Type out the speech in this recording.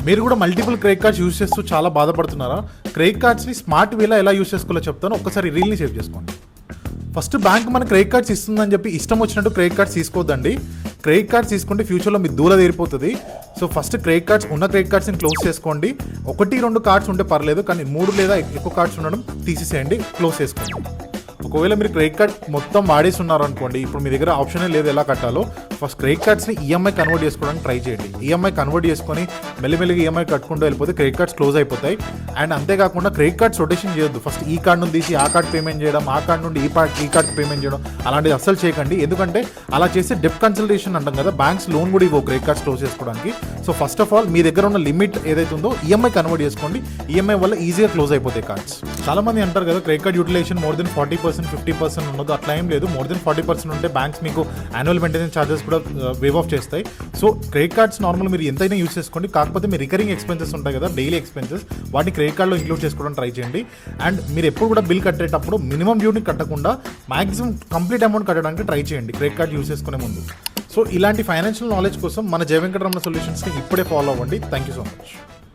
మీరు కూడా multiple credit cards use చేస్తూ చాలా బాధపడుతున్నారా? క్రెడిట్ కార్డ్స్ని స్మార్ట్ వేలో ఎలా యూస్ చేసుకోవాలో చెప్తాను, ఒక్కసారి రీల్ని సేవ్ చేసుకోండి. ఫస్ట్ బ్యాంక్ మన క్రెడిట్ కార్డ్స్ ఇస్తుందని చెప్పి ఇష్టం వచ్చినట్టు క్రెడిట్ కార్డ్స్ తీసుకోవద్దండి. క్రెడిట్ కార్డ్స్ తీసుకుంటే ఫ్యూచర్లో మీ దూల తీరిపోతుంది. సో ఫస్ట్ క్రెడిట్ కార్డ్స్ ఉన్న క్రెడిట్ కార్డ్స్ని క్లోజ్ చేసుకోండి. 1-2 కార్డ్స్ ఉంటే పర్లేదు, కానీ 3 లేదా ఎక్కువ కార్డ్స్ ఉండడం తీసేసేయండి, క్లోజ్ చేసుకోండి. ఒకవేళ మీరు క్రెడిట్ కార్డ్ మొత్తం వాడేసి ఉన్నారు అనుకోండి, ఇప్పుడు మీ దగ్గర ఆప్షనే లేదు ఎలా కట్టాలో, ఫస్ట్ క్రెడిట్ కార్డ్స్ని ఈఎంఐ కన్వర్ట్ చేసుకోవడానికి ట్రై చేయండి. ఈఎంఐ కన్వర్ట్ చేసుకొని మెల్లిమెల్లిగా ఈఎంఐ కట్టుకుంటూ వెళ్ళిపోతే క్రెడిట్ కార్డ్స్ క్లోజ్ అయిపోతాయి. అండ్ అంతేకాకుండా క్రెడిట్ కార్డ్స్ రొటేషన్ చేయొద్దు. ఫస్ట్ ఈ కార్డ్ నుండి తీసి ఆ కార్డ్ పేమెంట్ చేయడం, ఆ కార్డ్ నుండి ఈ కార్డ్ పేమెంట్ చేయడం, అలాంటిది అస్సలు చేయకండి. ఎందుకంటే అలా చేస్తే డెప్ కన్సల్టేషన్ అంటాం కదా, బ్యాంక్స్ లోన్ కూడా ఇవ్వవు క్రెడిట్ కార్డ్స్ క్లోజ్ చేసుకోవడానికి. సో ఫస్ట్ ఆఫ్ ఆల్ మీ దగ్గర ఉన్న లిమిట్ ఏదైతే ఉందో ఈఎంఐ కన్వర్ట్ చేసుకోండి. ఈఎంఐ వల్ల ఈజీగా క్లోజ్ అయిపోతాయి కార్డ్స్. చాలా మంది అంటారు కదా credit card utilisation more than 40%, 50% ఉండదు. అట్లా ఏం లేదు. మోర్ దెన్ 40% ఉంటే బ్యాంక్స్ మీకు యాన్యువల్ మెయింటెనెన్స్ ఛార్జెస్ కూడా వేవ్ ఆఫ్ చేస్తాయి. సో క్రెడిట్ కార్డ్స్ నార్మల్ మీరు ఎంతైనా యూస్ చేసుకోండి, కాకపోతే మీ రికరింగ్ ఎక్స్పెన్సెస్ ఉంటాయి కదా, డైలీ ఎక్స్పెన్సెస్, వాటిని క్రెడిట్ కార్డ్లో ఇంక్లూడ్ చేసుకోవడం ట్రై చేయండి. అండ్ మీరు ఎప్పుడు కూడా బిల్ కట్టేటప్పుడు మినిమం డ్యూని కట్టకుండా మాక్సిమం కంప్లీట్ అమౌంట్ కట్టడానికి ట్రై చేయండి క్రెడిట్ కార్డ్ యూస్ చేసుకునే ముందు. సో ఇలాంటి ఫైనాన్షియల్ నాలెడ్జ్ కోసం మన జయ వెంకటరమణ సొల్యూషన్స్ని ఇప్పుడే ఫాలో అవ్వండి. Thank you so much.